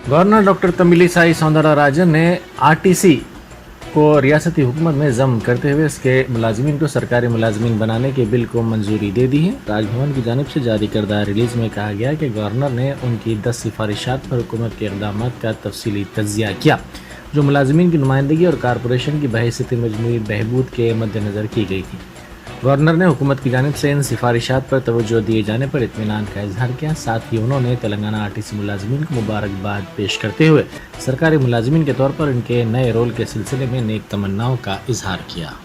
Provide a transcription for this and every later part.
Governor doctor Tamilisai Soundararajan ने RTC को रियासती हुकूमत में ज़म करते हुए इसके मुलाजमीन को सरकारी मुलाजमीन बनाने के बिल को मंजूरी दे दी है। राजभवन की जानिब से जारी करदा रिलीज़ में कहा गया कि गवर्नर ने उनकी 10 सिफारिशात पर हुकूमत के इक़दामात का तफसीली तज्ज़िया किया, जो मुलाजमीन की नुमाइंदगी और कारपोरेशन की बहैसियत मजमूई बहबूद के मद्देनज़र की गई थी। गवर्नर ने हुकूमत की जानिब से इन सिफारिशात पर तवज्जो दिए जाने पर इत्मीनान का इजहार किया। साथ ही उन्होंने तेलंगाना आरटीसी मुलाजमीन को मुबारकबाद पेश करते हुए सरकारी मुलाजमीन के तौर पर इनके नए रोल के सिलसिले में नेक तमन्नाओं का इजहार किया।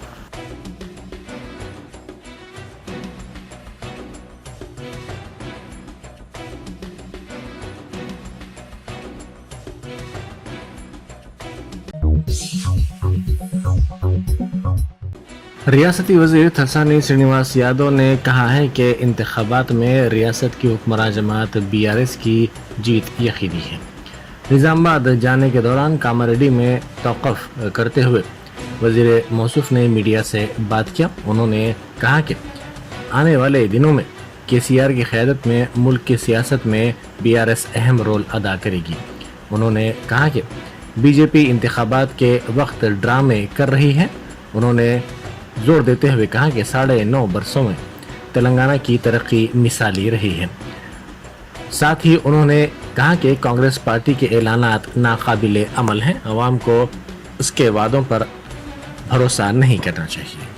रियासती वज़ीर थसानी श्रीनिवास यादव ने कहा है कि इंतखाबात में रियासत की हुक्मरान जमात BRS की जीत यकीनी है। निज़ामाबाद जाने के दौरान कामारेड्डी में तौक़ुफ़ करते हुए वज़ीर मौसूफ़ ने मीडिया से बात किया। उन्होंने कहा कि आने वाले दिनों में KCR की क़यादत में मुल्क की सियासत में BRS अहम रोल अदा करेगी। उन्होंने कहा कि BJP इंतखाबात के वक्त ड्रामे कर रही है। उन्होंने जोर देते हुए कहा कि 9.5 बरसों में तेलंगाना की तरक्की मिसाली रही है। साथ ही उन्होंने कहा कि कांग्रेस पार्टी के ऐलानात नाकाबिले अमल हैं। अवाम को उसके वादों पर भरोसा नहीं करना चाहिए।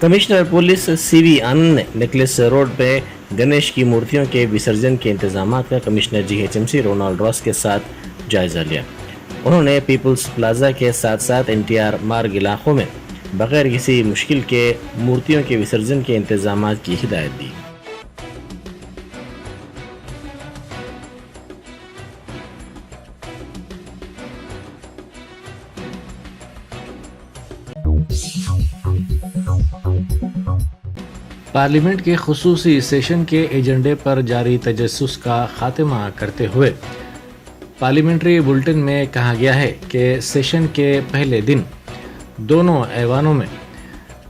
कमिश्नर पुलिस CV आनंद ने नेकलेस रोड पे गणेश की मूर्तियों के विसर्जन के इंतजामात का कमिश्नर GHMC रोनाल्ड रॉस के साथ जायजा लिया। उन्होंने पीपल्स प्लाजा के साथ साथ NTR मार्ग इलाकों में बगैर किसी मुश्किल के मूर्तियों के विसर्जन के इंतजामात की हिदायत दी। पार्लियामेंट के खुसूसी सेशन के एजेंडे पर जारी तजस्सुस का खात्मा करते हुए पार्लियामेंट्री बुलेटिन में कहा गया है कि सेशन के पहले दिन दोनों ऐवानों में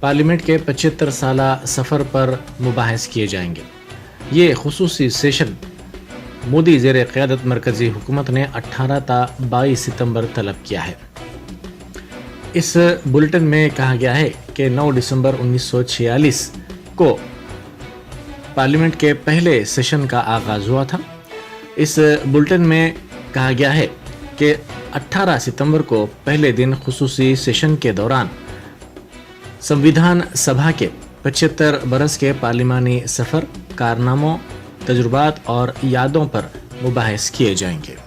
पार्लियामेंट के 75 साला सफ़र पर मुबाहिस किए जाएंगे। ये खुसूसी सेशन मोदी ज़ेर क़यादत मरकज़ी हुकूमत ने 18 ता 22 सितंबर तलब किया है। इस बुलेटिन में कहा गया है कि 9 दिसंबर 1946 को पार्लियामेंट के पहले सेशन का आगाज़ हुआ था। इस बुलेटिन में कहा गया है कि 18 सितंबर को पहले दिन खुसूसी सेशन के दौरान संविधान सभा के 75 बरस के पार्लिमानी सफ़र, कारनामों, तजुर्बात और यादों पर मुबाहिस किए जाएंगे।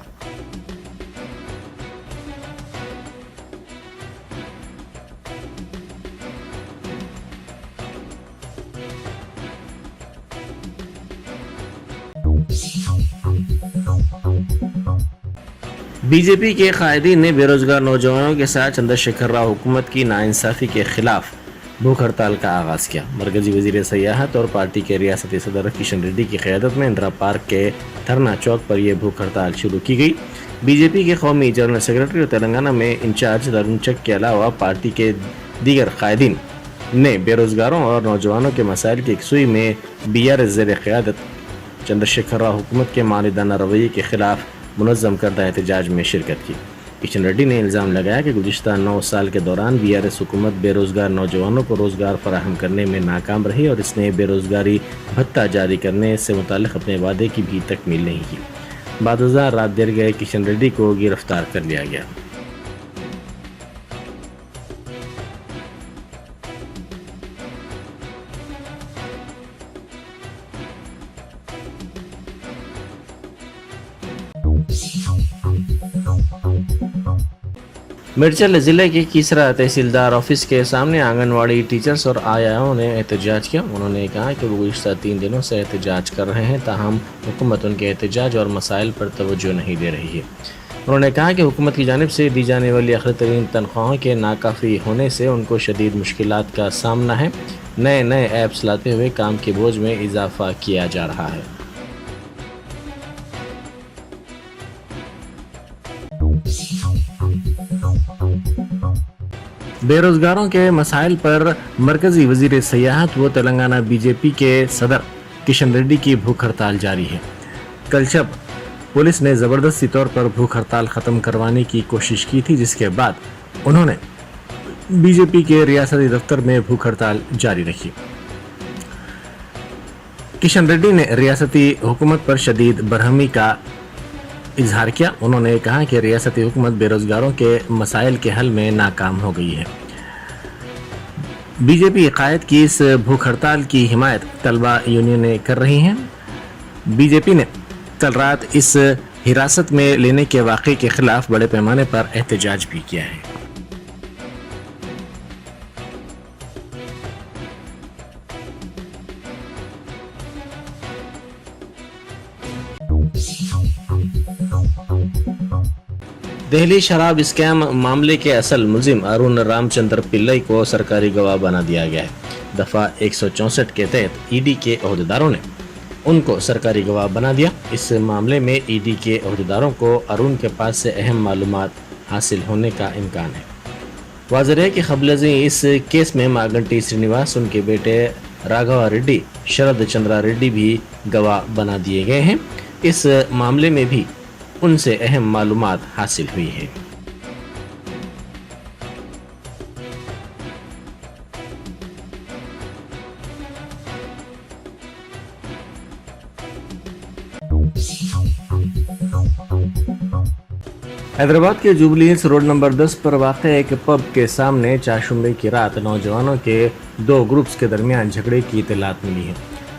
BJP के कायदीन ने बेरोजगार नौजवानों के साथ चंद्रशेखर राव हुकूमत की नाइंसाफ़ी के खिलाफ भूख हड़ताल का आगाज़ किया। मरकज़ी वज़ीर सयाहत और पार्टी के रियासती सदर किशन रेड्डी की क़यादत में इंदिरा पार्क के धरना चौक पर यह भूख हड़ताल शुरू की गई। BJP के कौमी जनरल सेक्रेटरी और तेलंगाना में इंचार्ज तरुण चक के अलावा पार्टी के दीगर कायदीन ने बेरोजगारों और नौजवानों के मसाइल की यकसुई में BRS ज़ेर क़यादत चंद्रशेखर राव हुकूमत के मानदाना रवैये के खिलाफ मुनज़्ज़म करदा एहतजाज में शिरकत की। किशन रेड्डी ने इल्ज़ाम लगाया कि गुज़िश्ता 9 साल के दौरान BRS हुकूमत बेरोज़गार नौजवानों को रोज़गार फराहम करने में नाकाम रही और इसने बेरोज़गारी भत्ता जारी करने से मुताल्लिक़ अपने वादे की भी तकमील नहीं की। बादशाह रात देर गए किशन रेड्डी को गिरफ्तार कर लिया गया। मिर्चल ज़िले के कीसरा तहसीलदार ऑफिस के सामने आंगनवाड़ी टीचर्स और आयाओं ने एहतजाज किया। उन्होंने कहा कि वो गुज़िश्ता 3 दिनों से एहतजाज कर रहे हैं, ताहम हुकूमत उनके एहतजाज और मसाइल पर तवज्जो नहीं दे रही है। उन्होंने कहा कि हुकूमत की जानिब से दी जाने वाली आखिरी तरीन तनख्वाहों के नाकाफ़ी होने से उनको शदीद मुश्किलात का सामना है। नए ऐप्स लाते हुए काम के बोझ में इजाफा किया जा रहा है। بے روزگاروں کے مسائل پر مرکزی وزیر سیاحت و تلنگانہ بی جے پی کے صدر کشن ریڈی کی بھوک ہڑتال جاری ہے۔ کل شب پولیس نے زبردستی طور پر بھوک ہڑتال ختم کروانے کی کوشش کی تھی، جس کے بعد انہوں نے بی جے پی کے ریاستی دفتر میں بھوک ہڑتال جاری رکھی۔ کشن ریڈی نے ریاستی حکومت پر شدید برہمی کا اظہار کیا۔ انہوں نے کہا کہ ریاستی حکومت بے روزگاروں کے مسائل کے حل میں ناکام ہو گئی ہے۔ بی جے پی قائد کی اس بھوک ہڑتال کی حمایت طلبہ یونینیں کر رہی ہیں۔ بی جے پی نے کل رات اس حراست میں لینے کے واقعے کے خلاف بڑے پیمانے پر احتجاج بھی کیا ہے۔ دہلی شراب اسکیم معاملے کے اصل ملزم ارون رام چندر پلئی کو سرکاری گواہ بنا دیا گیا ہے۔ دفعہ 164 کے تحت ای ڈی کے عہدیداروں نے ان کو سرکاری گواہ بنا دیا۔ اس معاملے میں ای ڈی کے عہدیداروں کو ارون کے پاس سے اہم معلومات حاصل ہونے کا امکان ہے۔ واضح ہے کہ قبل ازیں اس کیس میں ماگنٹی سرینیواس، ان کے بیٹے راگھوا ریڈی، شرد چندرا ریڈی بھی گواہ بنا دیے گئے ہیں۔ اس معاملے میں بھی ان سے اہم معلومات حاصل ہوئی ہے۔ حیدرآباد کے جوبلی ہلز روڈ نمبر 10 پر واقع ایک پب کے سامنے چاشمبے کی رات نوجوانوں کے 2 گروپس کے درمیان جھگڑے کی اطلاعات ملی ہے۔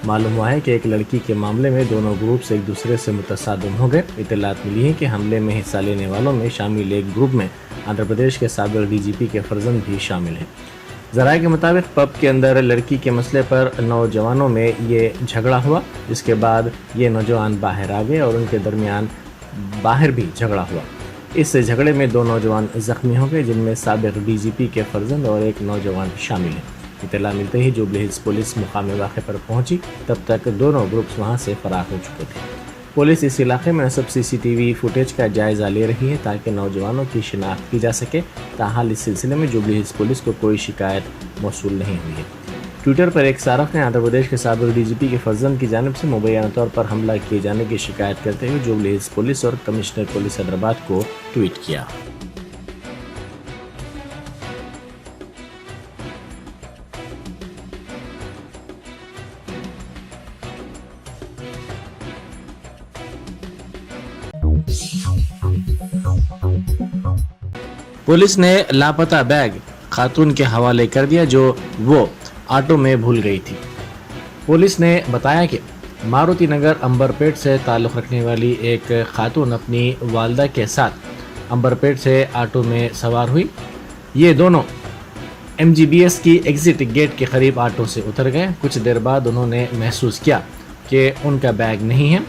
معلوم ہوا ہے کہ ایک لڑکی کے معاملے میں دونوں گروپس ایک دوسرے سے متصادم ہو گئے۔ اطلاعات ملی ہے کہ حملے میں حصہ لینے والوں میں شامل ایک گروپ میں آندھرا پردیش کے سابق ڈی جی پی کے فرزند بھی شامل ہیں۔ ذرائع کے مطابق پب کے اندر لڑکی کے مسئلے پر نوجوانوں میں یہ جھگڑا ہوا، جس کے بعد یہ نوجوان باہر آ گئے اور ان کے درمیان باہر بھی جھگڑا ہوا۔ اس جھگڑے میں 2 نوجوان زخمی ہو گئے، جن میں سابق ڈی جی پی کے فرزند اور ایک نوجوان شامل ہیں۔ اطلاع ملتے ہی جوبلی ہلز پولیس مقام واقعے پر پہنچی، تب تک دونوں گروپس وہاں سے فرار ہو چکے تھے۔ پولیس اس علاقے میں نصب سی سی ٹی وی فوٹیج کا جائزہ لے رہی ہے تاکہ نوجوانوں کی شناخت کی جا سکے۔ تاحال اس سلسلے میں جوبلی ہلز پولیس کو کوئی شکایت موصول نہیں ہوئی ہے۔ ٹویٹر پر ایک صارف نے آندھرا پردیش کے سابق ڈی جی پی کے فرزند کی جانب سے مبینہ طور پر حملہ کیے جانے کی شکایت کرتے ہوئے جوبلی ہلز پولیس اور کمشنر پولیس حیدرآباد کو ٹویٹ کیا۔ پولیس نے لاپتہ بیگ خاتون کے حوالے کر دیا جو وہ آٹو میں بھول گئی تھی۔ پولیس نے بتایا کہ ماروتی نگر امبرپیٹ سے تعلق رکھنے والی ایک خاتون اپنی والدہ کے ساتھ امبرپیٹ سے آٹو میں سوار ہوئی۔ یہ دونوں ایم جی بی ایس کی ایگزٹ گیٹ کے قریب آٹو سے اتر گئے۔ کچھ دیر بعد انہوں نے محسوس کیا کہ ان کا بیگ نہیں ہے۔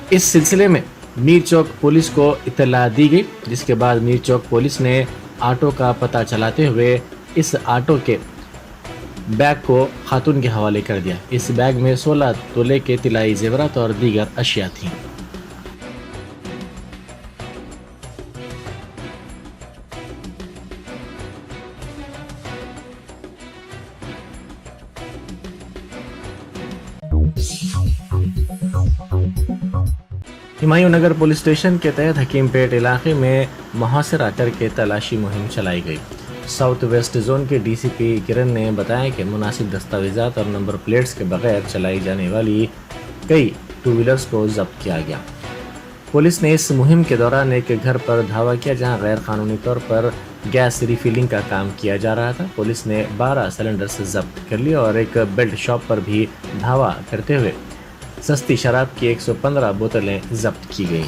اس سلسلے میں میر چوک پولیس کو اطلاع دی گئی، جس کے بعد میر چوک پولیس نے آٹو کا پتہ چلاتے ہوئے اس آٹو کے بیگ کو خاتون کے حوالے کر دیا۔ اس بیگ میں 16 تولے کے طلائی زیورات اور دیگر اشیاء تھیں۔ ہمایوں نگر پولیس اسٹیشن کے تحت حکیم پیٹ علاقے میں محاصرہ کر کے تلاشی مہم چلائی گئی۔ ساؤتھ ویسٹ زون کے ڈی سی پی کرن نے بتایا کہ مناسب دستاویزات اور نمبر پلیٹس کے بغیر چلائی جانے والی کئی 2 ویلرز کو ضبط کیا گیا۔ پولیس نے اس مہم کے دوران ایک گھر پر دھاوا کیا جہاں غیر قانونی طور پر گیس ریفیلنگ کا کام کیا جا رہا تھا۔ پولیس نے 12 سلنڈرز ضبط کر لیا اور ایک بیلٹ شاپ پر بھی دھاوا کرتے ہوئے سستی شراب کی 115 بوتلیں ضبط کی گئیں۔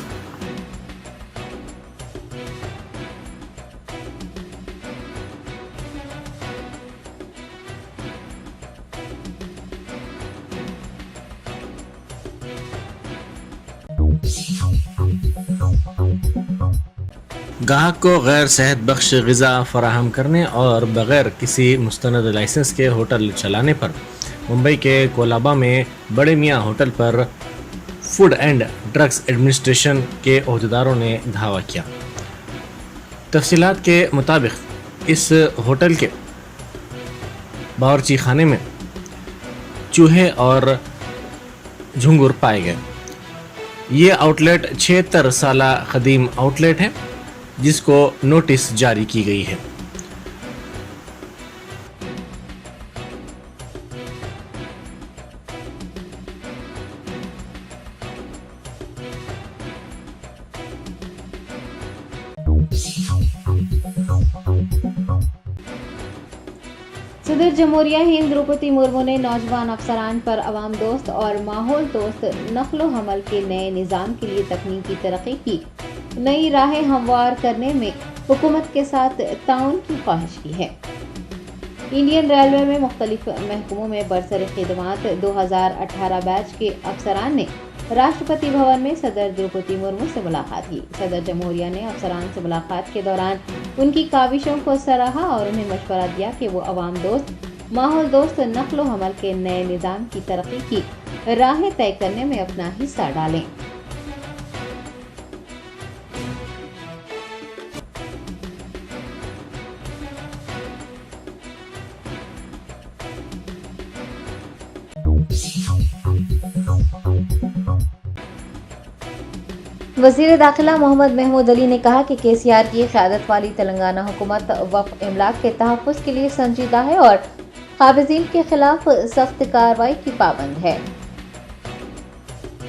گاہک کو غیر صحت بخش غذا فراہم کرنے اور بغیر کسی مستند لائسنس کے ہوٹل چلانے پر ممبئی کے کولابا میں بڑے میاں hotel per food and drugs administration کے عہدیداروں نے دھاوا کیا۔ تفصیلات کے مطابق इस होटल के बावर्ची खाने में चूहे और झुंगुर पाए गए। ये आउटलेट 76 साला कदीम आउटलेट है जिसको नोटिस जारी की गई है। सदर जमहूरिया हिंद द्रौपदी मुर्मू ने नौजवान अफसरान पर अवाम दोस्त और माहौल दोस्त नक्लो हमल के नए निज़ाम के लिए तकनीकी तरक्की की नई राहें हमवार करने में हुकूमत के साथ ताउन की ख्वाहिश की है। इंडियन रेलवे में मुख्तलिफ महकमों में बरसर खिदमात 2018 बैच के अफसरान ने राष्ट्रपति भवन में सदर द्रौपदी मुर्मू से मुलाकात की। सदर जमहूरिया ने अफसरान से मुलाकात के दौरान उनकी काविशों को सराहा और उन्हें मशवरा दिया कि वो अवाम दोस्त, माहौल दोस्त नक्लो हमल के नए निज़ाम की तरक्की की राहें तय करने में अपना हिस्सा डालें। वज़ीर दाखिला मोहम्मद महमूद अली ने कहा कि केसीआर की क़यादत वाली तेलंगाना हुकूमत वक्फ इमलाक के तहफ़्फ़ुज़ के लिए संजीदा है और क़ाबिज़ीन के खिलाफ सख्त कार्रवाई की पाबंद है।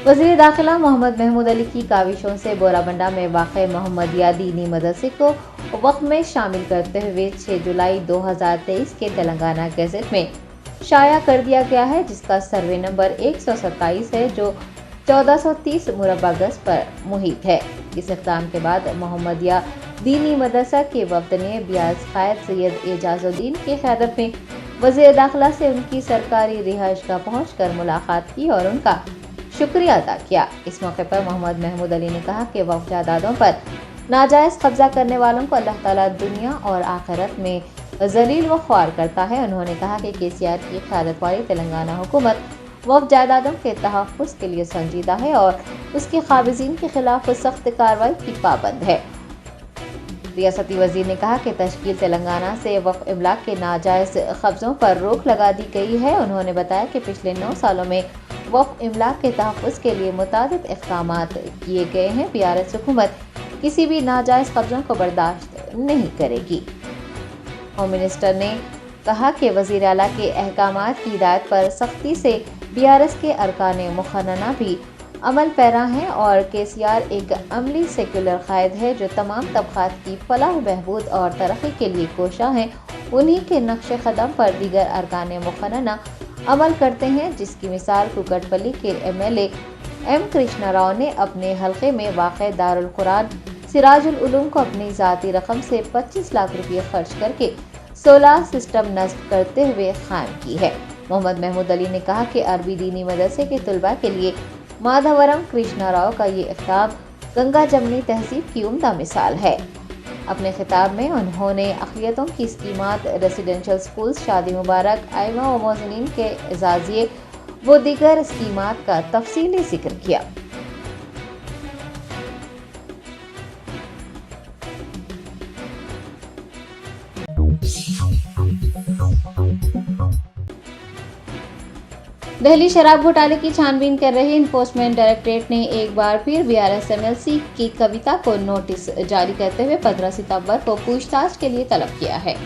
वज़ीर दाखिला मोहम्मद महमूद अली की काविशों से बोराबंडा में वाक़े मोहम्मदिया दीनी मदरसे को वक्फ में शामिल करते हुए 6 जुलाई 2023 के तेलंगाना गज़ट में शाया कर दिया गया है, जिसका सर्वे नंबर 127 है जो 1430 मुरब्बा गज पर मुहित है। इस इक़दाम के बाद मोहम्मदिया दीनी मदरसा के वफ़द ने बियाज क़ायद सैयद एजाजुद्दीन की क़यादत में वज़ीर दाखिला से उनकी सरकारी रिहाइशगाह पहुंचकर मुलाकात की और उनका शुक्रिया अदा किया। इस मौके पर मोहम्मद महमूद अली ने कहा कि वक्फ जायदादों पर नाजायज़ कब्जा करने वालों को अल्लाह ताला दुनिया और आखिरत में ज़लील व ख्वार करता है। उन्होंने कहा कि केसीआर की क़यादत वाली तेलंगाना हुकूमत वक्फ जायदादों के तहफ़्फ़ुज़ के लिए संजीदा है और उसके क़ाबिज़ीन के खिलाफ सख्त कार्रवाई की पाबंद है। रियासती वज़ीर ने कहा कि तश्कील तेलंगाना से वक्फ इमलाक के नाजायज़ कब्ज़ों पर रोक लगा दी गई है। उन्होंने बताया कि पिछले 9 सालों में वक्फ इमलाक के तहफ़्फ़ुज़ के लिए मुतादिद इक़दामात किए गए हैं। बीआरएस हुकूमत किसी भी नाजायज़ कब्ज़ों को बर्दाश्त नहीं करेगी। होम मिनिस्टर ने कहा कि वज़ीर आला के अहकामात की हिदायत पर सख्ती से बीआरएस के अरकाने मुखन्ना भी अमल पैरा हैं और केसीआर एक अमली सेक्युलर कायद है जो तमाम तबक़ात की फलाह बहबूद और तरक्की के लिए कोशा हैं। उन्हीं के नक्श कदम पर दीगर अरकाने मुखन्ना अमल करते हैं, जिसकी मिसाल कुकटपल्ली के MLA M कृष्णा राव ने अपने हल्के में वाक़े दारुल कुरान सिराजुल उलूम को अपनी ज़ाती रकम से 25 लाख रुपये खर्च करके सोलार सिस्टम नस्ब करते हुए कायम की है। मोहम्मद महमूद अली ने कहा कि अरबी दीनी मदरसे के तलबा के लिए माधवरम कृष्णा राव का ये इक़दाम गंगा जमनी तहजीब की उम्दा मिसाल है। अपने खिताब में उन्होंने अक़लियतों की स्कीमात, रेसिडेंशियल स्कूल्स, शादी मुबारक, आइमा व मोज़नीन के एजाज़िये व दीगर स्कीमात का तफसीली जिक्र किया। दिल्ली शराब घोटाले की छानबीन कर रहे इन्फोर्समेंट डायरेक्टरेट ने एक बार फिर बीआरएस MLC की कविता को नोटिस जारी करते हुए 15 सितंबर को पूछताछ के लिए तलब किया है।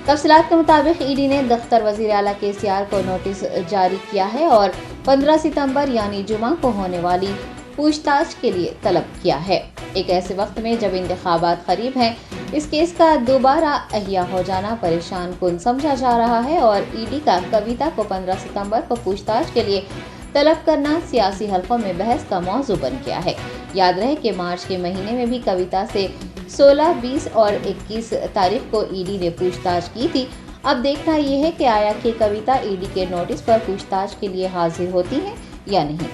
तफसीलात के मुताबिक ईडी ने दफ्तर वज़ीर आला केसीआर को नोटिस जारी किया है और 15 सितंबर यानी जुमा को होने वाली पूछताछ के लिए तलब किया है। एक ऐसे वक्त में जब इंतखाबात करीब हैं, इस केस का दोबारा अहिया हो जाना परेशान कुन समझा जा रहा है और ईडी का कविता को 15 सितंबर को पूछताछ के लिए तलब करना सियासी हलकों में बहस का मौजू बन गया है। याद रहे कि मार्च के महीने में भी कविता से 16, 20 और 21 तारीख को ईडी ने पूछताछ की थी। अब देखना यह है कि आया कि कविता ईडी के नोटिस पर पूछताछ के लिए हाजिर होती है या नहीं।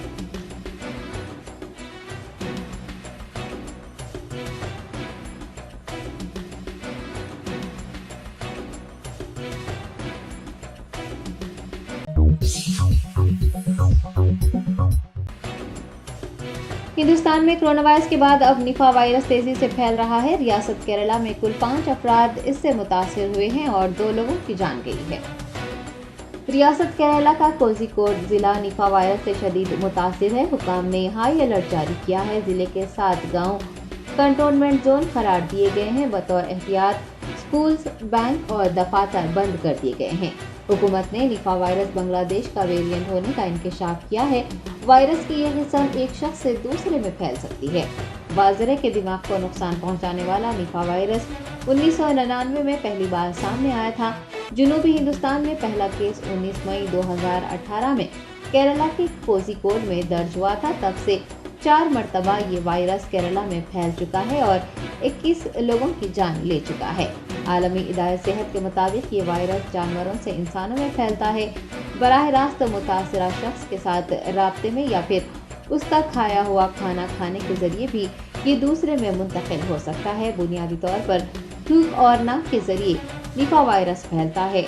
हिंदुस्तान में कोरोना वायरस के बाद अब निफा वायरस तेजी से फैल रहा है। रियासत केरला में कुल 5 अफराद इससे मुतासिर हुए हैं और 2 लोगों की जान गई है। रियासत केरला का कोझिकोड जिला निफा वायरस से शदीद मुतासिर है। हुकाम ने हाई अलर्ट जारी किया है। जिले के 7 गांव कंटोनमेंट जोन करार दिए गए हैं। बतौर एहतियात स्कूल्स, बैंक और दफातर बंद कर दिए गए हैं। हुकूमत ने निफा वायरस बांग्लादेश का वेरिएंट होने का इंकशाफ किया है। वायरस की यह किस्म एक शख्स से दूसरे में फैल सकती है। बाजरे के दिमाग को नुकसान पहुंचाने वाला निफा वायरस 1999 में पहली बार सामने आया था। जनूबी हिंदुस्तान में पहला केस 19 मई 2018 में केरला के कोझिकोड में दर्ज हुआ था। तब से 4 मरतबा ये वायरस केरला में फैल चुका है और 21 लोगों की जान ले चुका है। आलमी इदारे सेहत के मुताबिक ये वायरस जानवरों से इंसानों में फैलता है। बराह रास्त मुतासरा शख्स के साथ राब्ते में या फिर उसका खाया हुआ खाना खाने के जरिए भी ये दूसरे में मुंतकिल हो सकता है। बुनियादी तौर पर थूक और नाक के जरिए निफा वायरस फैलता है।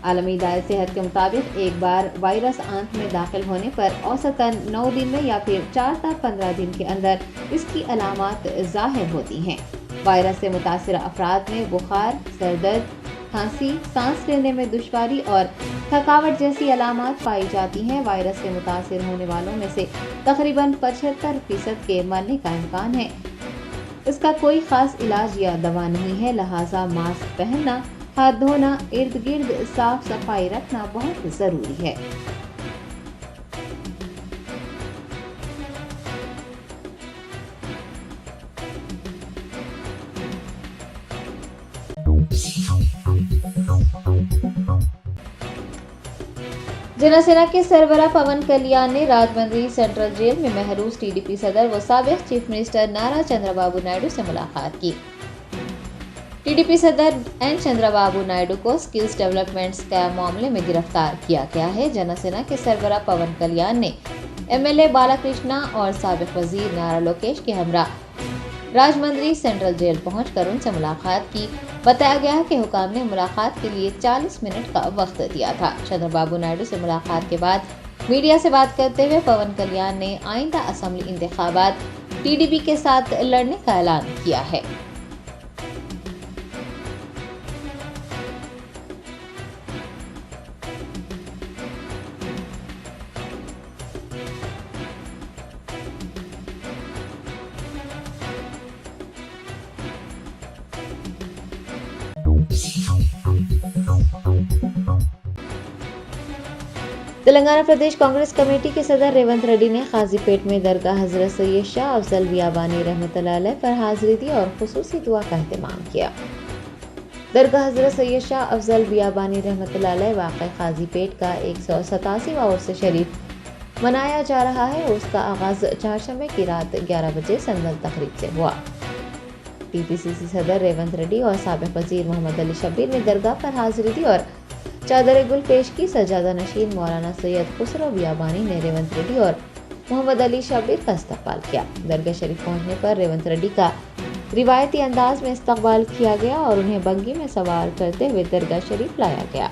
आलमी इदारे सेहत के मुताबिक एक बार वायरस आंत में दाखिल होने पर औसतन 9 दिन में या फिर 4 से 15 दिन के अंदर इसकी अलामात जाहिर होती हैं। वायरस से मुतासिर अफराद में बुखार, सरदर्द, खांसी, सांस लेने में दुश्वारी और थकावट जैसी अलामात पाई जाती हैं। वायरस से मुतासिर होने वालों में से तकरीबन 75% के मरने का इम्कान है। इसका कोई खास इलाज या दवा नहीं है, लिहाजा मास्क पहनना, हाथ धोना, इर्द गिर्द साफ सफाई रखना बहुत जरूरी है। जनसेना के सरबराह पवन कल्याण ने राजमंड्री सेंट्रल जेल में महरूस टीडीपी सदर व साबिक चीफ मिनिस्टर नारा चंद्रबाबू नायडू से मुलाकात की। टीडीपी सदर एन चंद्रबाबू नायडू को स्किल्स डेवलपमेंट स्कैम मामले में गिरफ्तार किया गया है। जनसेना के सरबराह पवन कल्याण ने एमएलए बालाकृष्णा और साबिक वजीर नारा लोकेश के हमरा राजमंड्री सेंट्रल जेल पहुंचकर उनसे मुलाकात की। बताया गया है कि हुकाम ने मुलाकात के लिए 40 मिनट का वक्त दिया था। चंद्रबाबू नायडू से मुलाकात के बाद मीडिया से बात करते हुए पवन कल्याण ने आइंदा असेंबली इंतखाबात टीडीपी के साथ लड़ने का ऐलान किया है। तेलंगाना प्रदेश कांग्रेस कमेटी के सदर रेवंत रेड्डी ने काजीपेट में दरगाह हजरत सैयद शाह अफजल बियाबानी रहमतुल्लाह अलैह पर हाजिरी दी और खुसूसी दुआ का एहतमाम किया। दरगाह हजरत सैयद शाह अफजल बियाबानी रहमतुल्लाह अलैह वाक़ काजीपेट का 187वां उर्स शरीफ मनाया जा रहा है। उसका आगाज चारशंबे की रात 11 बजे संदल तकरीब से हुआ। टीपीसीसी सदर रेवंत रेड्डी और साबिक वजीर मोहम्मद अली शब्बीर ने दरगाह पर हाजिरी दी और चादर गुल पेश की। सजादा नशीन मौलाना सैयद खुसरो बियाबानी ने रेवंत रेड्डी और मोहम्मद अली शब्बीर का इस्तकबाल किया। दरगाह शरीफ पहुंचने पर रेवंत रेड्डी का रिवायती अंदाज में इस्तकबाल किया गया और उन्हें बग्गी में सवार करते हुए दरगाह शरीफ लाया गया।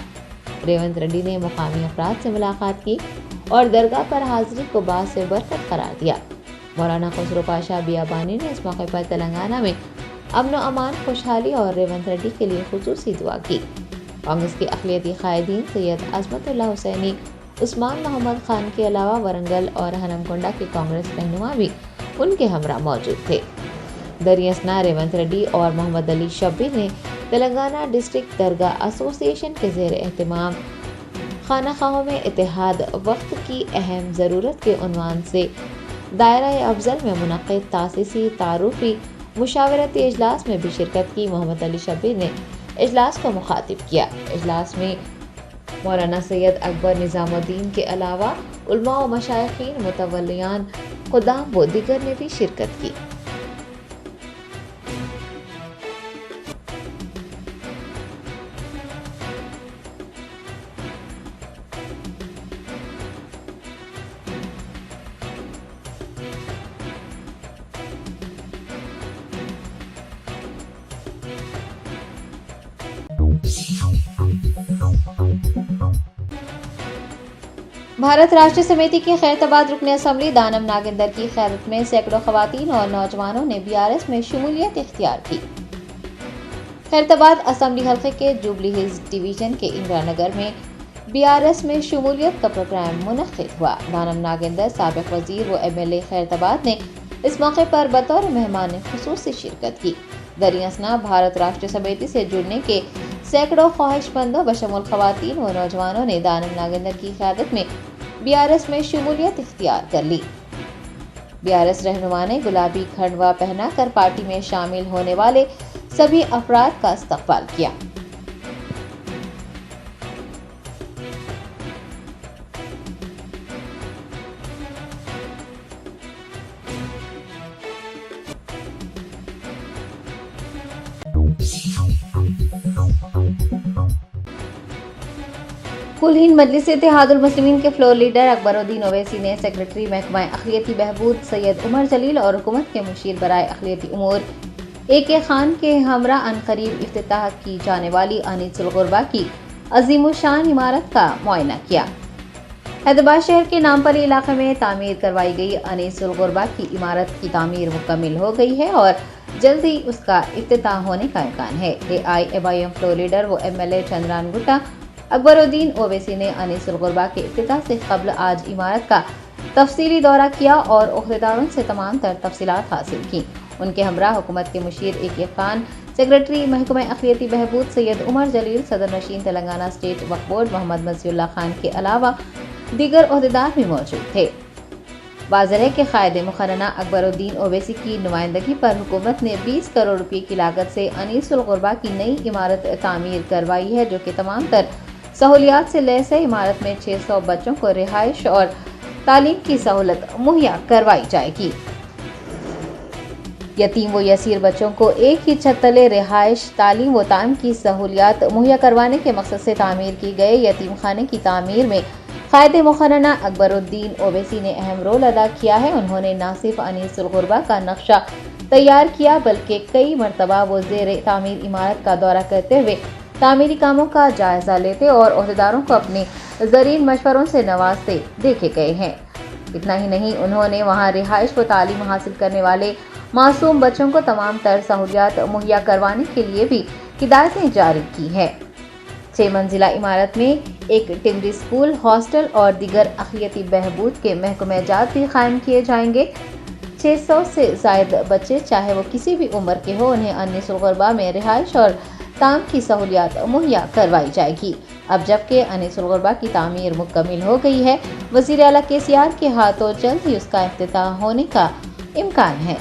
रेवंत रेड्डी ने मुकामी अफराद से मुलाकात की और दरगाह पर हाजिरी को बात से बरकत करार दिया। मौलाना खुसरो पाशा बियाबानी ने इस मौके पर तेलंगाना में अमन व अमान, खुशहाली और रेवंत रेड्डी के लिए खुसूसी दुआ की। कांग्रेस के अक़लियती कायदीन सैयद अज़मतुल्लाह हुसैनी, उस्मान मोहम्मद खान के अलावा वरंगल और हनमकोंडा के कांग्रेस रहनुमा भी उनके हमरा मौजूद थे। दरियासना रेवंत रेड्डी और मोहम्मद अली शब्बीर ने तेलंगाना डिस्ट्रिक्ट दरगाह एसोसिएशन के ज़ेर एहतमाम खानाखाहों में इत्तेहाद वक्त की अहम ज़रूरत के उन्वान से दायरा अफजल में मुनक़्क़िद तासीसी तारुफ़ी मुशावरती इजलास में भी शिरकत की। मोहम्मद अली शब्बीर ने इजलास को मुखातिब किया। इजलास में मौलाना सैयद अकबर निज़ामुद्दीन के अलावा उलमा व मशाइखीन, मुतवल्लियान, खुदाम व दीगर ने भी शिरकत की। भारत राष्ट्र समिति की खैरतबाद रुकन असम्बली दानम नागेंदर की क़यादत में सैकड़ों खवातीन और नौजवानों ने बीआरएस में शमूलियत इख्तियार की। खैरतबाद असम्बली हल्के के जुबली हिल्स डिवीजन के इंदिरा नगर में बीआरएस में शमूलियत का प्रोग्राम मुनक्किद हुआ। दानम नागेंदर साबिक वजीर व एमएलए खैरतबाद ने इस मौके पर बतौर मेहमान खुसूसी शिरकत की। दरियासना भारत राष्ट्र समिति से जुड़ने के सैकड़ों ख्वाहिशमंदों बशमूल खवातीन व नौजवानों ने दानम नागेंदर की क़यादत में बीआरएस में शमूलियत इख्तियार कर ली। बीआरएस रहनुमा ने गुलाबी खंडवा पहनाकर पार्टी में शामिल होने वाले सभी अफराद का इस्तकबाल किया। कुल हिंद मजलिस इत्तेहादुल मुस्लिमीन के फ्लोर लीडर अकबरुद्दीन ओवैसी ने सेक्रेटरी महकमा अखिलियती बहबूद सैयद उमर जलील और हुकूमत के मुशीर बराए अखिलियती उमूर ए.के. खान के हमरा अनकरीब इफ्तिताह की जाने वाली अनीसुल गुरबा की अजीमुशान इमारत का मुआयना किया। हैदराबाद शहर के नामपली इलाके में तामीर करवाई गई अनीसुल गुरबा की इमारत की तामीर मुकम्मिल हो गई है और जल्दी उसका इफ्तिताह होने का इम्कान है। AIMIM फ्लोर लीडर व MLA चंद्रान गुट्टा अकबरुद्दीन ओवैसी ने अनीसुल गुरबा के इफ्तिताह से कबल आज इमारत का तफसीली दौरा किया और ओहदेदारों से तमाम तर तफसीलात हासिल की। उनके हमरा हुकूमत के मुशीर ए.के. खान, सेक्रेटरी महकमा अखिलियती बहबूद सैयद उमर जलील, सदर नशीन तेलंगाना स्टेट वक्फ बोर्ड मोहम्मद मज़ीउल्लाह खान के अलावा दीगर ओहदेदार भी मौजूद थे। वाज़ेह है कि क़ायद मुक़र्रना अकबरुद्दीन ओवैसी की नुमाइंदगी पर हुकूमत ने 20 करोड़ रुपये की लागत से अनीसुल गुरबा की नई इमारत तामीर करवाई है, जो कि तमाम तर सहूलियात से लैस है। इमारत में 600 बच्चों को रिहाइश और तालीम की सहूलत मुहैया करवाई जाएगी। यतीम व यसीर बच्चों को एक ही छत तले रिहाइश, तालीम व ताम की सहूलियात मुहैया करवाने के मकसद से तामीर की गए यतीम खाने की तामीर में क़ायद मुक़र्रना अकबरुद्दीन ओवैसी ने अहम रोल अदा किया है। उन्होंने न सिर्फ अनीसुल गुरबा का नक्शा तैयार किया, बल्कि कई मरतबा वो ज़ेर तामीर इमारत का दौरा करते हुए तामीरी कामों का जायजा लेते और ओहदेदारों को अपने ज़रीन मशवरों से नवाजते देखे गए हैं। इतना ही नहीं, उन्होंने वहां रिहाइश व तालीम हासिल करने वाले मासूम बच्चों को तमाम तर सहूलियात मुहैया करवाने के लिए भी हिदायतें जारी की हैं। 6 मंजिला इमारत में एक टिमरी स्कूल, हॉस्टल और दीगर अखिलियती बहबूद के महकमेजात भी कायम किए जाएंगे। 600 से ज़ायद बच्चे, चाहे वो किसी भी उम्र के हो, उन्हें अनीसुल गुरबा में रिहाइश और ताम की सहूलियात मुहैया करवाई जाएगी। अब जबकि अनीसुल गुरबा की तामीर मुकम्मिल हो गई है, वज़ीर आला KCR के हाथों जल्द ही उसका इफ्तिताह होने का इम्कान है।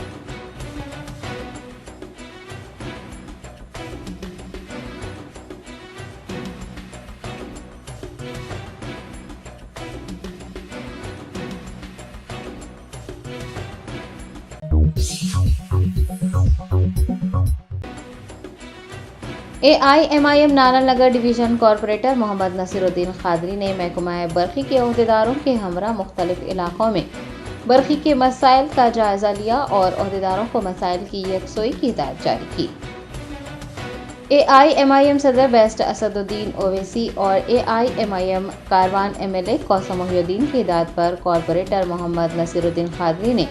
AIMIM Narayannagar division corporator Mohammed Naseeruddin Khadri ने महकमा बरक़ी के ओहदेदारों के हमरा मुख्तलिफ इलाकों में बरक़ी के मसाइल का जायजा लिया और ओहदेदारों को मसाइल की यकसोई की हिदायत जारी की। AIMIM सदर बेस्ट असदुद्दीन ओवैसी और AIMIM कारवान MLA कौसम मोहिउद्दीन की हिदायत पर कॉरपोरेटर मोहम्मद नसीरुद्दीन खादरी ने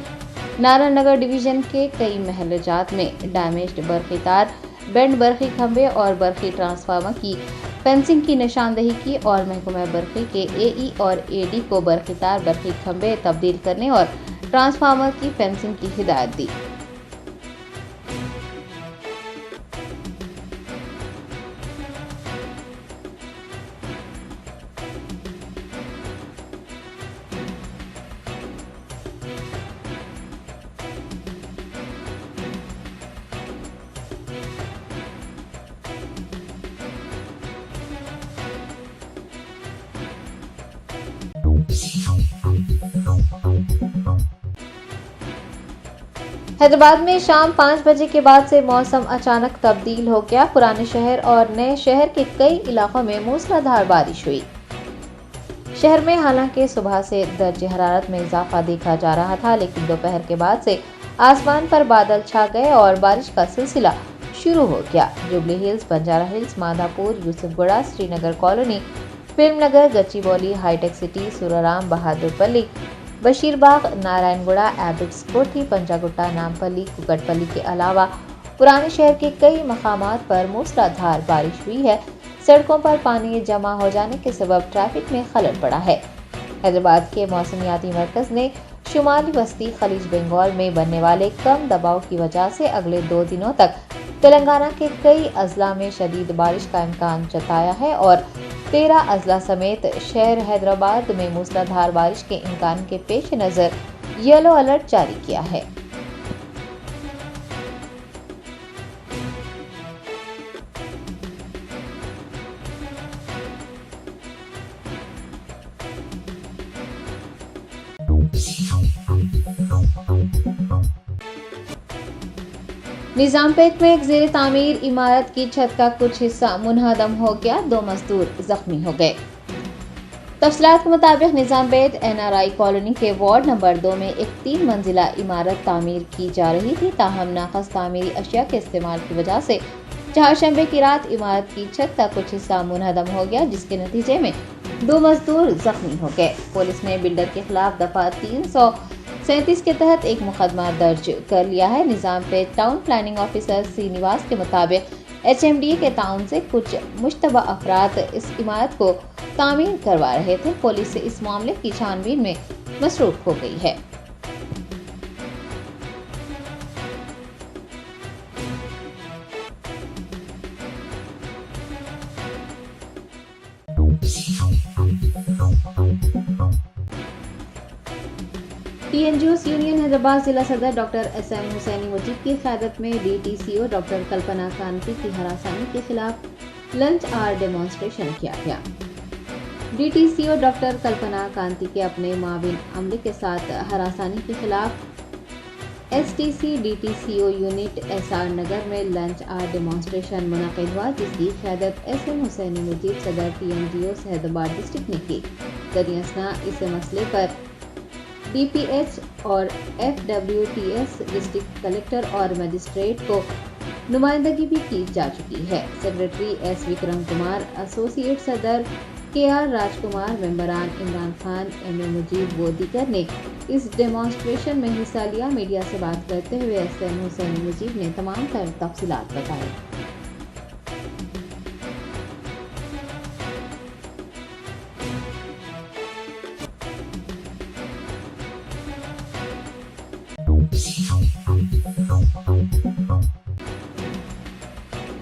नारायणनगर डिवीजन के कई महल्लेजात में डैमेज्ड बरक़ी तार, बैंड बरक़ी खंभे और बरक़ी ट्रांसफार्मर की फेंसिंग की निशानदही की और महकमा बरक़ी के AE और AD को बरक़ी तार, बरक़ी खंभे तब्दील करने और ट्रांसफार्मर की फेंसिंग की हिदायत दी। हैदराबाद में शाम 5 बजे के बाद से मौसम अचानक तब्दील हो गया। पुराने शहर और नए शहर के कई इलाकों में मूसलाधार बारिश हुई। शहर में हालांकि सुबह से दर्जे हरारत में इजाफा देखा जा रहा था, लेकिन दोपहर के बाद से आसमान पर बादल छा गए और बारिश का सिलसिला शुरू हो गया। जुबली हिल्स, बंजारा हिल्स, माधापुर, यूसुफगुड़ा, श्रीनगर कॉलोनी, فلم نگر، گچیبولی، ہائی ٹیک سٹی، سورارام، بہادر پلی، بشیر باغ، نارائن گڑا، ایبٹس کوٹھی، پنجا گٹا، نامپلی، ککٹ پلی کے علاوہ پرانے شہر کے کئی مقامات پر موسلادھار بارش ہوئی ہے۔ سڑکوں پر پانی جمع ہو جانے کے سبب ٹریفک میں خلل پڑا ہے۔ حیدرآباد کے موسمیاتی مرکز نے شمالی وسطی خلیج بنگال میں بننے والے کم دباؤ کی وجہ سے اگلے 2 دنوں تک تلنگانہ کے کئی اضلاع میں شدید بارش کا امکان جتایا ہے اور 13 اضلاع سمیت شہر حیدرآباد میں موسلادھار بارش کے امکان کے پیش نظر یلو الرٹ جاری کیا ہے۔ نظام پیٹ میں ایک زیر تعمیر عمارت کی چھت کا کچھ حصہ منہدم ہو گیا، 2 مزدور زخمی ہو گئے۔ تفصیلات کے مطابق نظام پیٹ NRI کالونی کے وارڈ نمبر 2 میں ایک 3 منزلہ عمارت تعمیر کی جا رہی تھی، تاہم ناقص تعمیری اشیاء کے استعمال کی وجہ سے چہارشنبے کی رات عمارت کی چھت کا کچھ حصہ منہدم ہو گیا، جس کے نتیجے میں 2 مزدور زخمی ہو گئے۔ پولیس نے بلڈر کے خلاف دفعہ 337 کے تحت ایک مقدمہ درج کر لیا ہے۔ نظام پیٹ ٹاؤن پلاننگ آفیسر سرینیواس کے مطابق HMDA کے تعاون سے کچھ مشتبہ افراد اس عمارت کو تعمیر کروا رہے تھے۔ پولیس اس معاملے کی چھان بین میں مصروف ہو گئی ہے۔ TNGOs یونین حیدرآباد ضلع صدر ڈاکٹر SM حسینی مجیب کی قیادت میں DTCO ڈاکٹر کلپنا کانتی کی ہراسانی کے خلاف لنچ آور ڈیمانسٹریشن کیا گیا۔ DTCO ڈاکٹر کلپنا کانتی کے اپنے معاون عملے کے ساتھ ہراسانی کے خلاف STC DTCO unit SR Nagar میں لنچ آور ڈیمانسٹریشن منعقد ہوا، جس کی قیادت SM حسینی مجیب صدر TNGOs حیدرآباد ڈسٹرکٹ نے کی۔ دریں اثنا اس مسئلے پر DPH اور FWTS ڈسٹرکٹ کلکٹر اور مجسٹریٹ کو نمائندگی بھی کی جا چکی ہے۔ سیکریٹری S وکرم کمار، ایسوسی ایٹ صدر KR راج کمار، ممبران عمران خان، MA مجیب و دیگر نے اس ڈیمانسٹریشن میں حصہ لیا۔ میڈیا سے بات کرتے ہوئے SM حسینی مجیب نے تمام تر تفصیلات بتائی۔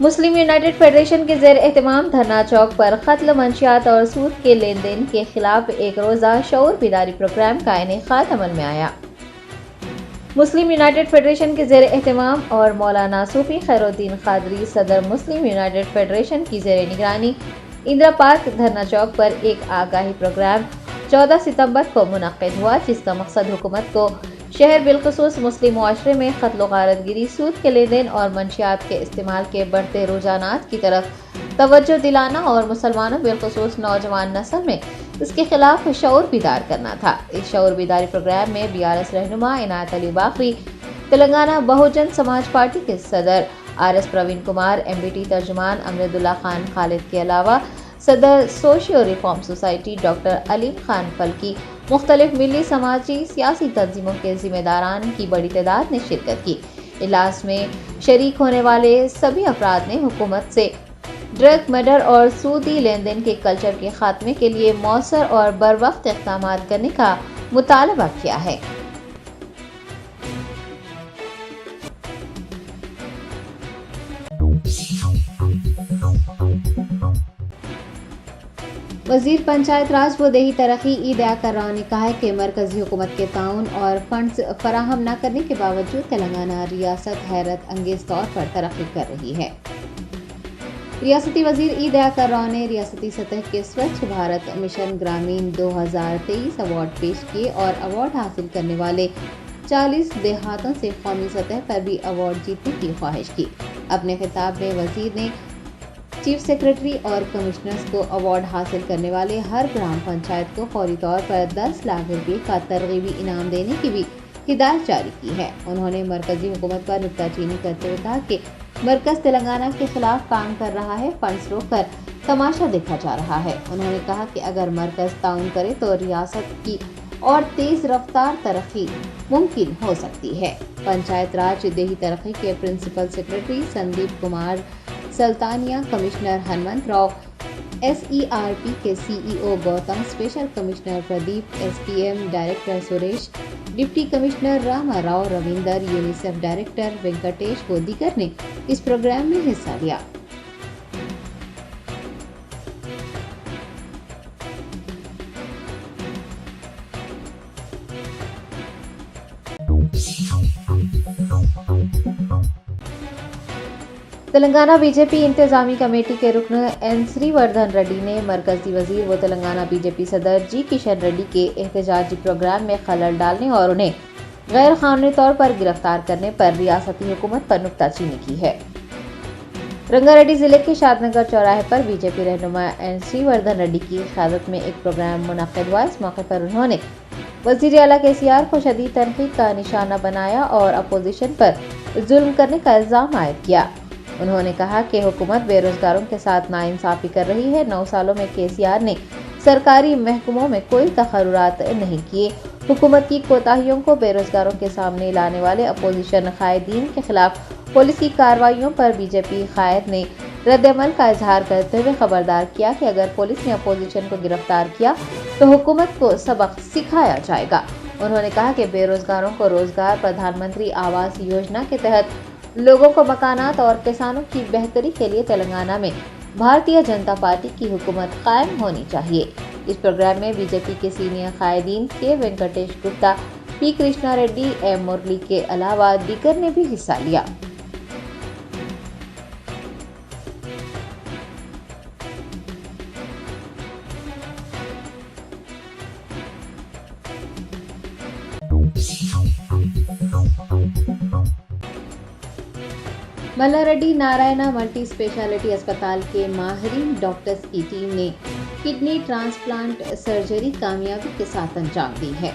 مسلم یونائیٹڈ فیڈریشن کے زیر اہتمام دھرنا چوک پر قتل، منشیات اور سود کے لین دین کے خلاف ایک روزہ شعور بیداری پروگرام کا انعقاد عمل میں آیا۔ مسلم یونائیٹڈ فیڈریشن کے زیر اہتمام اور مولانا صوفی خیر الدین قادری صدر مسلم یونائیٹڈ فیڈریشن کی زیر نگرانی اندرا پارک دھرنا چوک پر ایک آگاہی پروگرام 14 ستمبر کو منعقد ہوا، جس کا مقصد حکومت کو شہر بالخصوص مسلم معاشرے میں قتل و غارت گری، سود کے لین دین اور منشیات کے استعمال کے بڑھتے رجحانات کی طرف توجہ دلانا اور مسلمانوں بالخصوص نوجوان نسل میں اس کے خلاف شعور بیدار کرنا تھا۔ اس شعور بیداری پروگرام میں BRS رہنما عنایت علی باقری، تلنگانہ بہوجن سماج پارٹی کے صدر RS پروین کمار، MBT ترجمان امجد اللہ خان خالد کے علاوہ صدر سوشیو ریفارم سوسائٹی ڈاکٹر علیم خان فلکی، مختلف ملی سماجی سیاسی تنظیموں کے ذمہ داران کی بڑی تعداد نے شرکت کی۔ اجلاس میں شریک ہونے والے سبھی افراد نے حکومت سے ڈرگ، مرڈر اور سودی لین دین کے کلچر کے خاتمے کے لیے مؤثر اور بروقت اقدامات کرنے کا مطالبہ کیا ہے۔ وزیر پنچایت راج و دیہی ترقی دیاکر راؤ نے کہا ہے کہ مرکزی حکومت کے تعاون اور فنڈز فراہم نہ کرنے کے باوجود تلنگانہ ریاست حیرت انگیز طور پر ترقی کر رہی ہے۔ ریاستی وزیر دیاکر راؤ نے ریاستی سطح کے سوچھ بھارت مشن گرامین 2023 ایوارڈ پیش کیے اور ایوارڈ حاصل کرنے والے 40 دیہاتوں سے قومی سطح پر بھی ایوارڈ جیتنے کی خواہش کی۔ اپنے خطاب میں وزیر نے چیف سیکرٹری اور کمشنرز کو ایوارڈ حاصل کرنے والے ہر گرام پنچایت کو فوری طور پر 10 لاکھ روپے کا ترغیبی انعام دینے کی بھی ہدایت جاری کی ہے۔ انہوں نے مرکزی حکومت پر نکتہ چینی کرتے ہوئے کہا کہ مرکز تلنگانہ کے خلاف کام کر رہا ہے، فنڈز روک کر तमाशा देखा जा रहा है। उन्होंने कहा कि अगर मरकज ताउन करे तो रियासत की और तेज रफ्तार तरक्की मुमकिन हो सकती है। पंचायत राज देही तरक्की के principal secretary Sandeep Kumar Sultania, commissioner Hanumanth Rao, SERP के CEO Gautam, special commissioner Pradeep, SPM director Suresh, deputy commissioner Rama Rao, Ravinder, UNICEF director Venkatesh व दीगर ने इस प्रोग्राम में हिस्सा लिया। तेलंगाना बीजेपी इंतजामी कमेटी के रुकन एन श्रीवर्धन रेड्डी ने मरकजी वजीर व तेलंगाना बीजेपी सदर जी किशन रेड्डी के एहतजाजी प्रोग्राम में खलल डालने और उन्हें गैर कानूनी तौर पर गिरफ्तार करने पर रियासती हुकूमत पर नुक्ताचीनी की है। रंगारेड्डी जिले के शादनगर चौराहे पर बीजेपी रहनुमा एन श्रीवर्धन रेड्डी की क़यादत में एक प्रोग्राम मुनक़िद हुआ। इस मौके पर उन्होंने वज़ीर आला KCR को शदीद तनक़ीद का निशाना बनाया और अपोजिशन पर जुल्म करने का इल्ज़ाम आयद किया। उन्होंने कहा कि हुकूमत बेरोजगारों के साथ नाइंसाफी कर रही है। 9 सालों में KCR ने सरकारी महकमों में कोई तखर्रुरात नहीं किए। हुकूमत की कोताहियों को बेरोजगारों के सामने लाने वाले अपोजिशन कायदीन के खिलाफ पुलिस की कार्रवाइयों पर बीजेपी कायद ने रद्द-ए-अमल का इजहार करते हुए खबरदार किया कि अगर पुलिस ने अपोजिशन को गिरफ्तार किया तो हुकूमत को सबक सिखाया जाएगा। उन्होंने कहा कि बेरोजगारों को रोजगार, प्रधानमंत्री आवास योजना के तहत लोगों को मकानात और किसानों की बेहतरी के लिए तेलंगाना में भारतीय जनता पार्टी की हुकूमत कायम होनी चाहिए। इस प्रोग्राम में बीजेपी के सीनियर कायदीन के वेंकटेश गुप्ता, P कृष्णा रेड्डी, M मुरली के अलावा दीगर ने भी हिस्सा लिया। मल्लारेड्डी नारायणा मल्टी स्पेशलिटी अस्पताल के माहिरीन डॉक्टर्स की टीम ने किडनी ट्रांसप्लांट सर्जरी कामयाबी के साथ अंजाम दी है।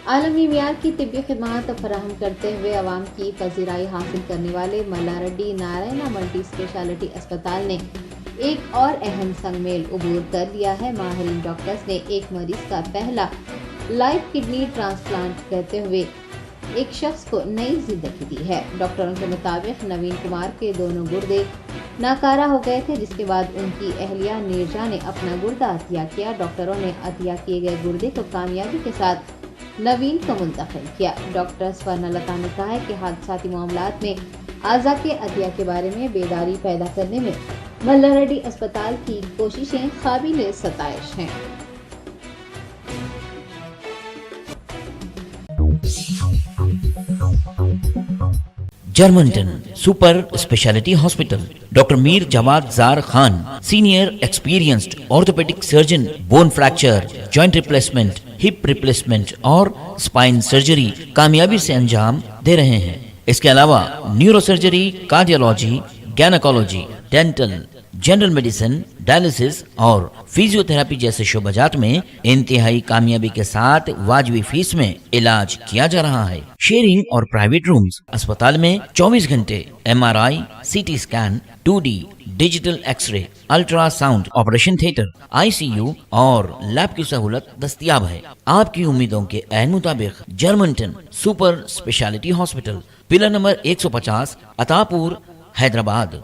आलमी मियार की तिब्बी खिदमत फराहम करते हुए अवाम की पजीराई हासिल करने वाले मल्लारेड्डी नारायणा मल्टी स्पेशलिटी अस्पताल ने एक और अहम संगमेल उबूर कर लिया है। माहिरीन डॉक्टर्स ने एक मरीज का पहला लाइव किडनी ट्रांसप्लांट करते हुए एक शख्स को नई जिंदगी दी है। डॉक्टरों के मुताबिक नवीन कुमार के दोनों गुर्दे नाकारा हो गए थे, जिसके बाद उनकी अहलिया नीरजा ने अपना गुर्दा अतिया किया। डॉक्टरों ने अतिया किए गए गुर्दे को कामयाबी के साथ नवीन को मुंतकिल किया। डॉक्टर स्वर्णलता ने कहा है कि हादसाती मामलात में आज़ा के अतिया के बारे में बेदारी पैदा करने में मल्लारेड्डी अस्पताल की कोशिशें काबिल सताइश हैं। Germanten super speciality hospital, doctor Mir Jawad Zar Khan, senior experienced orthopaedic surgeon, bone fracture, joint replacement, hip replacement और स्पाइन सर्जरी कामयाबी से अंजाम दे रहे हैं। इसके अलावा neuro surgery, cardiology, gynaecology, dental, general medicine, dialysis और फिजियोथेरेपी जैसे शोबाजात में इंतहाई कामयाबी के साथ वाजबी फीस में इलाज किया जा रहा है। शेयरिंग और प्राइवेट रूम्स। अस्पताल में 24 घंटे MRI, CT scan, 2D digital x ray, ultrasound, operation theatre, ICU और लैब की सहूलत दस्तयाब है। आपकी उम्मीदों के ऐन मुताबिक Germanten super speciality hospital, pillar number 150, Attapur, Hyderabad.